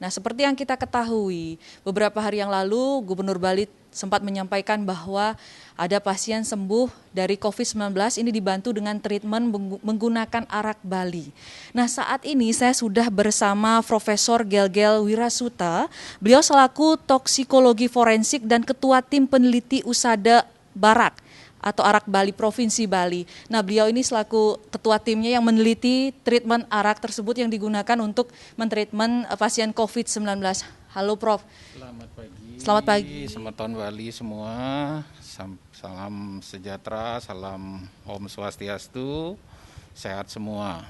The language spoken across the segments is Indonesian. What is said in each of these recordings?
Nah, seperti yang kita ketahui, beberapa hari yang lalu Gubernur Bali sempat menyampaikan bahwa ada pasien sembuh dari COVID-19 ini dibantu dengan treatment menggunakan arak Bali. Nah, saat ini saya sudah bersama Profesor Gelgel Wirasuta. Beliau selaku toksikologi forensik dan ketua tim peneliti USADA Barak atau Arak Bali, Provinsi Bali. Nah, beliau ini selaku ketua timnya yang meneliti treatment arak tersebut yang digunakan untuk mentreatment pasien COVID-19. Halo Prof. Selamat pagi. Selamat pagi. Selamat tahun Bali semua. Salam sejahtera, salam Om Swastiastu, sehat semua.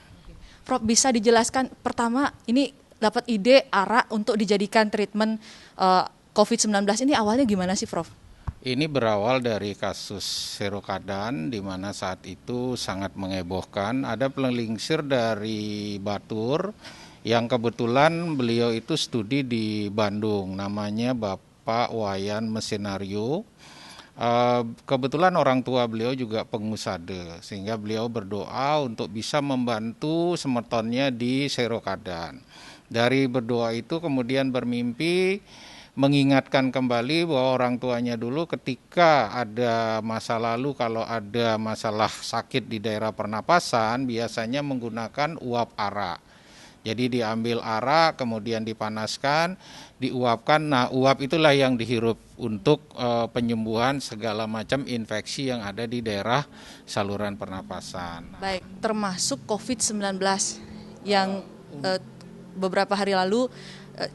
Prof, bisa dijelaskan pertama ini dapat ide arak untuk dijadikan treatment COVID-19 ini awalnya gimana sih Prof? Ini berawal dari kasus serokadan di mana saat itu sangat mengebohkan. Ada pelingsir dari Batur yang kebetulan beliau itu studi di Bandung, namanya Bapak Wayan Mesenario. Kebetulan orang tua beliau juga pengusade, sehingga beliau berdoa untuk bisa membantu semetonnya di serokadan. Dari berdoa itu kemudian bermimpi mengingatkan kembali bahwa orang tuanya dulu ketika ada masa lalu kalau ada masalah sakit di daerah pernapasan biasanya menggunakan uap arak. Jadi diambil arak kemudian dipanaskan, diuapkan. Nah, uap itulah yang dihirup untuk penyembuhan segala macam infeksi yang ada di daerah saluran pernapasan. Baik, termasuk COVID-19 yang beberapa hari lalu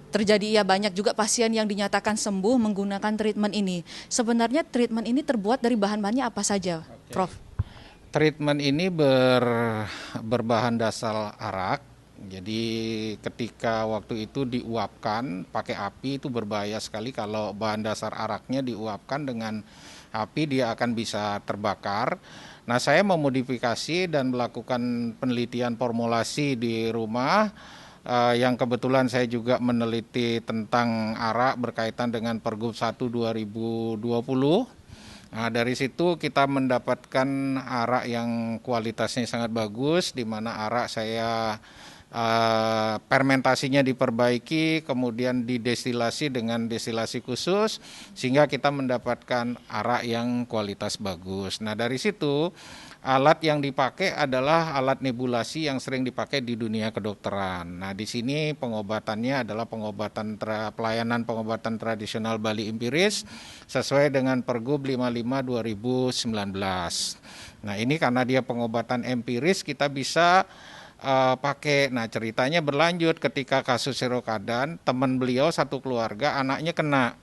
terjadi ya banyak juga pasien yang dinyatakan sembuh menggunakan treatment ini. Sebenarnya treatment ini terbuat dari bahan-bahannya apa saja, Prof? Treatment ini berbahan dasar arak. Jadi ketika waktu itu diuapkan pakai api itu berbahaya sekali kalau bahan dasar araknya diuapkan dengan api dia akan bisa terbakar. Nah, saya memodifikasi dan melakukan penelitian formulasi di rumah. Yang kebetulan saya juga meneliti tentang arak berkaitan dengan Pergub 1 2020. Nah, dari situ kita mendapatkan arak yang kualitasnya sangat bagus, di mana arak saya fermentasinya diperbaiki, kemudian didestilasi dengan destilasi khusus, sehingga kita mendapatkan arak yang kualitas bagus. Nah, dari situ alat yang dipakai adalah alat nebulasi yang sering dipakai di dunia kedokteran. Nah, di sini pengobatannya adalah pelayanan pengobatan tradisional Bali empiris sesuai dengan Pergub 55 2019. Nah, ini karena dia pengobatan empiris kita bisa pakai. Nah, ceritanya berlanjut ketika kasus serokadan, teman beliau satu keluarga anaknya kena.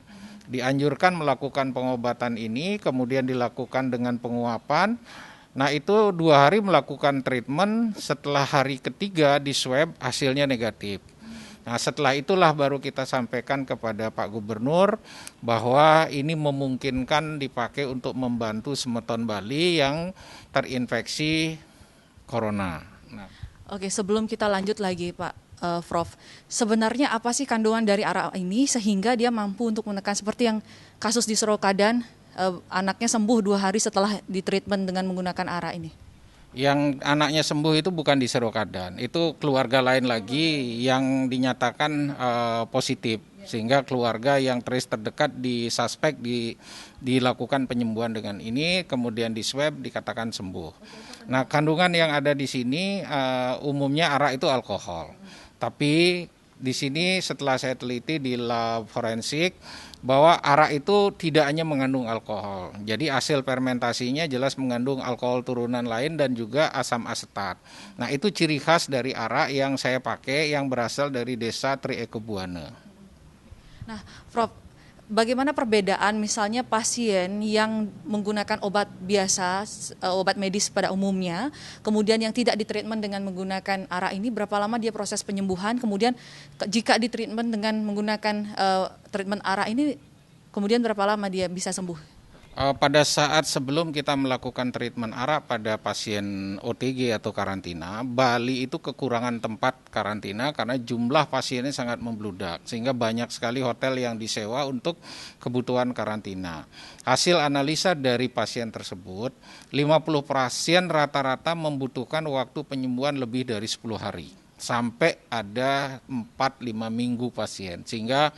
Dianjurkan melakukan pengobatan ini, kemudian dilakukan dengan penguapan. Nah, itu 2 hari melakukan treatment, setelah hari ketiga di swab hasilnya negatif. Nah, setelah itulah baru kita sampaikan kepada Pak Gubernur bahwa ini memungkinkan dipakai untuk membantu semeton Bali yang terinfeksi corona. Nah. Oke, sebelum kita lanjut lagi Pak Prof, sebenarnya apa sih kandungan dari arak ini sehingga dia mampu untuk menekan seperti yang kasus di Serokadan, anaknya sembuh 2 hari setelah ditreatment dengan menggunakan arak ini? Yang anaknya sembuh itu bukan di Serokadan, itu keluarga lain lagi yang dinyatakan positif, sehingga keluarga yang trace terdekat disuspek dilakukan penyembuhan dengan ini, kemudian di swab dikatakan sembuh. Nah, kandungan yang ada di sini umumnya arak itu alkohol, tapi di sini setelah saya teliti di lab forensik bahwa arak itu tidak hanya mengandung alkohol. Jadi hasil fermentasinya jelas mengandung alkohol turunan lain dan juga asam asetat. Nah, itu ciri khas dari arak yang saya pakai yang berasal dari desa Triekebuana. Nah, Prof, bagaimana perbedaan misalnya pasien yang menggunakan obat biasa, obat medis pada umumnya, kemudian yang tidak ditreatment dengan menggunakan arak ini, berapa lama dia proses penyembuhan, kemudian jika ditreatment dengan menggunakan treatment arak ini, kemudian berapa lama dia bisa sembuh? Pada saat sebelum kita melakukan treatment arak pada pasien OTG atau karantina, Bali itu kekurangan tempat karantina karena jumlah pasiennya sangat membludak, sehingga banyak sekali hotel yang disewa untuk kebutuhan karantina. Hasil analisa dari pasien tersebut, 50 pasien rata-rata membutuhkan waktu penyembuhan lebih dari 10 hari. sampai ada 4-5 minggu pasien, sehingga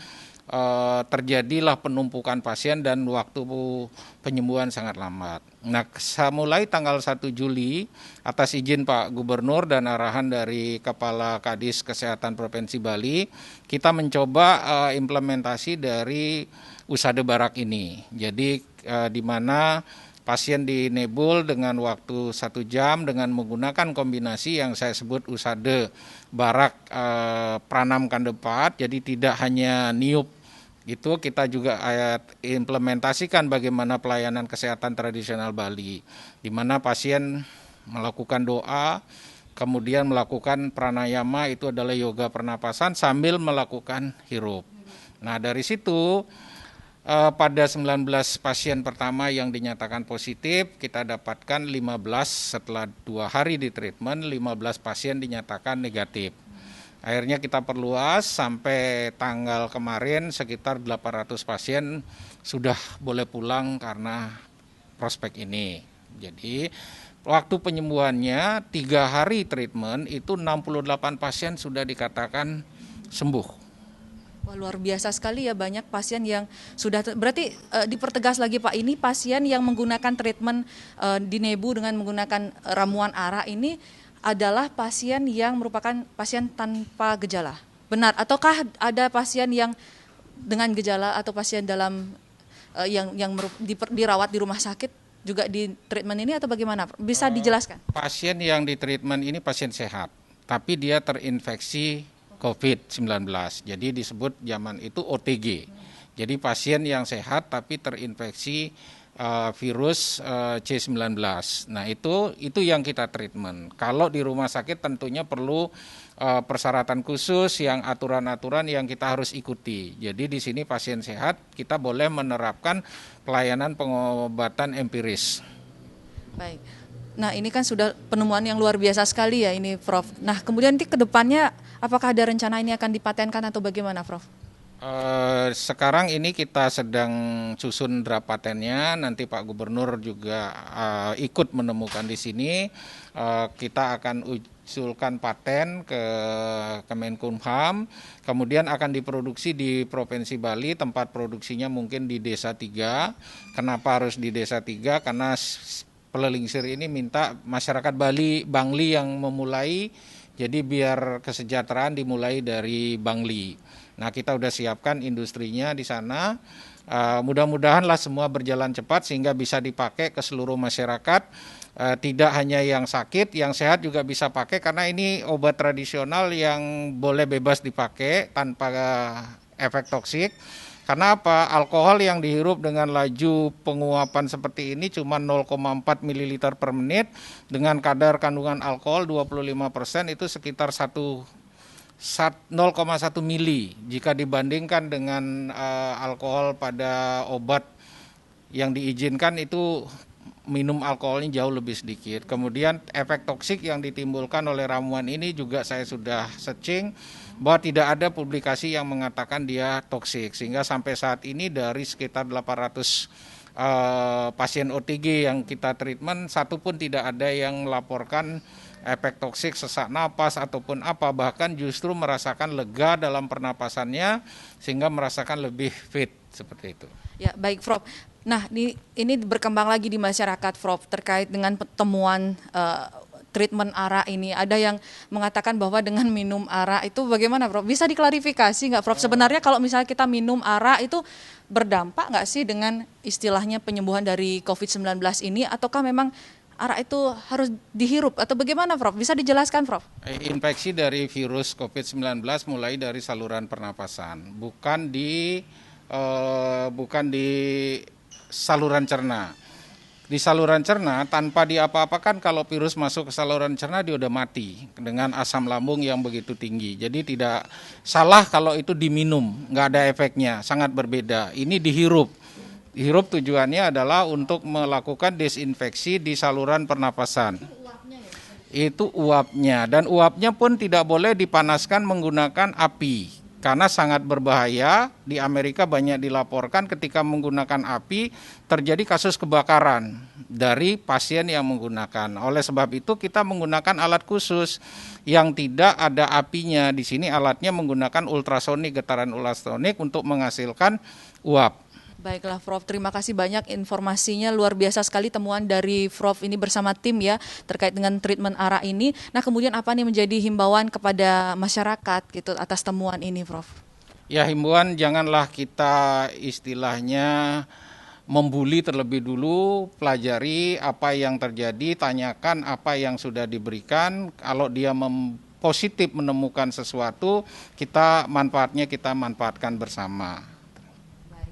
terjadilah penumpukan pasien dan waktu penyembuhan sangat lambat. Nah, mulai tanggal 1 Juli atas izin Pak Gubernur dan arahan dari Kepala Kadis Kesehatan Provinsi Bali, kita mencoba implementasi dari USADE Barak ini. Jadi di mana pasien dinebul dengan waktu 1 jam dengan menggunakan kombinasi yang saya sebut USADE Barak Pranam Kandepat. Jadi tidak hanya niup, itu kita juga implementasikan bagaimana pelayanan kesehatan tradisional Bali, di mana pasien melakukan doa, kemudian melakukan pranayama, itu adalah yoga pernapasan sambil melakukan hirup. Nah, dari situ pada 19 pasien pertama yang dinyatakan positif, kita dapatkan 15 setelah 2 hari di treatment, 15 pasien dinyatakan negatif. Akhirnya kita perluas sampai tanggal kemarin sekitar 800 pasien sudah boleh pulang karena prospek ini. Jadi waktu penyembuhannya 3 hari treatment itu 68 pasien sudah dikatakan sembuh. Wah, luar biasa sekali ya, banyak pasien yang sudah, berarti dipertegas lagi Pak, ini pasien yang menggunakan treatment dinebu dengan menggunakan ramuan ARA ini adalah pasien yang merupakan pasien tanpa gejala. Benar, ataukah ada pasien yang dengan gejala atau pasien dalam dirawat di rumah sakit juga di treatment ini atau bagaimana? Bisa dijelaskan? Pasien yang di treatment ini pasien sehat, tapi dia terinfeksi COVID-19. Jadi disebut zaman itu OTG. Jadi pasien yang sehat tapi terinfeksi virus C19. Nah, itu yang kita treatment. Kalau di rumah sakit tentunya perlu persyaratan khusus yang aturan-aturan yang kita harus ikuti. Jadi di sini pasien sehat kita boleh menerapkan pelayanan pengobatan empiris. Baik. Nah, ini kan sudah penemuan yang luar biasa sekali ya ini, Prof. Nah, kemudian nanti ke depannya apakah ada rencana ini akan dipatenkan atau bagaimana, Prof? Sekarang ini kita sedang susun draft patennya, nanti Pak Gubernur juga ikut menemukan di sini. Kita akan usulkan paten ke Kemenkumham, kemudian akan diproduksi di Provinsi Bali, tempat produksinya mungkin di Desa 3. Kenapa harus di Desa 3? Karena Pelelingsir ini minta masyarakat Bangli yang memulai, jadi biar kesejahteraan dimulai dari Bangli. Nah, kita udah siapkan industrinya di sana. Mudah-mudahanlah semua berjalan cepat sehingga bisa dipakai ke seluruh masyarakat. Tidak hanya yang sakit, yang sehat juga bisa pakai karena ini obat tradisional yang boleh bebas dipakai tanpa efek toksik. Karena apa? Alkohol yang dihirup dengan laju penguapan seperti ini cuma 0,4 ml per menit dengan kadar kandungan alkohol 25%, itu sekitar 0,1 mili jika dibandingkan dengan alkohol pada obat yang diizinkan itu minum alkoholnya jauh lebih sedikit. Kemudian efek toksik yang ditimbulkan oleh ramuan ini juga saya sudah searching bahwa tidak ada publikasi yang mengatakan dia toksik, sehingga sampai saat ini dari sekitar 800 pasien OTG yang kita treatment, satu pun tidak ada yang melaporkan efek toksik, sesak napas ataupun apa, bahkan justru merasakan lega dalam pernapasannya sehingga merasakan lebih fit seperti itu. Ya, baik Prof. Nah, ini berkembang lagi di masyarakat, Prof, terkait dengan temuan treatment ARA ini. Ada yang mengatakan bahwa dengan minum ARA itu bagaimana, Prof? Bisa diklarifikasi nggak, Prof? Sebenarnya kalau misalnya kita minum ARA itu berdampak nggak sih dengan istilahnya penyembuhan dari COVID-19 ini, ataukah memang ARA itu harus dihirup atau bagaimana, Prof? Bisa dijelaskan, Prof? Infeksi dari virus COVID-19 mulai dari saluran pernapasan, bukan di saluran cerna. Di saluran cerna tanpa diapa-apakan, kalau virus masuk ke saluran cerna dia udah mati dengan asam lambung yang begitu tinggi. Jadi tidak salah kalau itu diminum, nggak ada efeknya, sangat berbeda. Ini dihirup. Hirup tujuannya adalah untuk melakukan desinfeksi di saluran pernapasan. Itu uapnya, dan uapnya pun tidak boleh dipanaskan menggunakan api. karena sangat berbahaya. Di Amerika banyak dilaporkan ketika menggunakan api terjadi kasus kebakaran dari pasien yang menggunakan. Oleh sebab itu kita menggunakan alat khusus yang tidak ada apinya. Di sini alatnya menggunakan ultrasonik, getaran ultrasonik untuk menghasilkan uap. Baiklah Prof, terima kasih banyak informasinya, luar biasa sekali temuan dari Prof ini bersama tim ya terkait dengan treatment arak ini. Nah kemudian apa nih menjadi himbauan kepada masyarakat gitu atas temuan ini Prof? Ya himbauan janganlah kita istilahnya membuli terlebih dulu, pelajari apa yang terjadi, tanyakan apa yang sudah diberikan. Kalau dia positif menemukan sesuatu, kita manfaatkan bersama.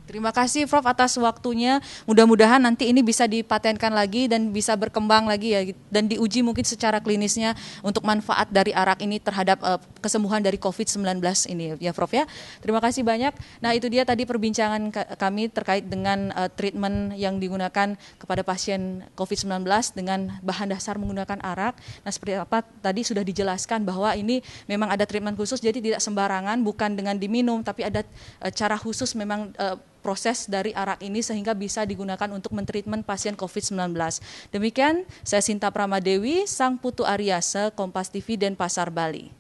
Terima kasih Prof atas waktunya. Mudah-mudahan nanti ini bisa dipatenkan lagi dan bisa berkembang lagi ya dan diuji mungkin secara klinisnya untuk manfaat dari arak ini terhadap kesembuhan dari COVID-19 ini ya Prof ya. Terima kasih banyak. Nah itu dia tadi perbincangan kami terkait dengan treatment yang digunakan kepada pasien COVID-19 dengan bahan dasar menggunakan arak. Nah seperti apa tadi sudah dijelaskan bahwa ini memang ada treatment khusus jadi tidak sembarangan, bukan dengan diminum tapi ada cara khusus memang proses dari arak ini sehingga bisa digunakan untuk mentreatment pasien COVID-19. Demikian, saya Sinta Pramadewi, Sang Putu Aryase, Kompas TV, Denpasar, Bali.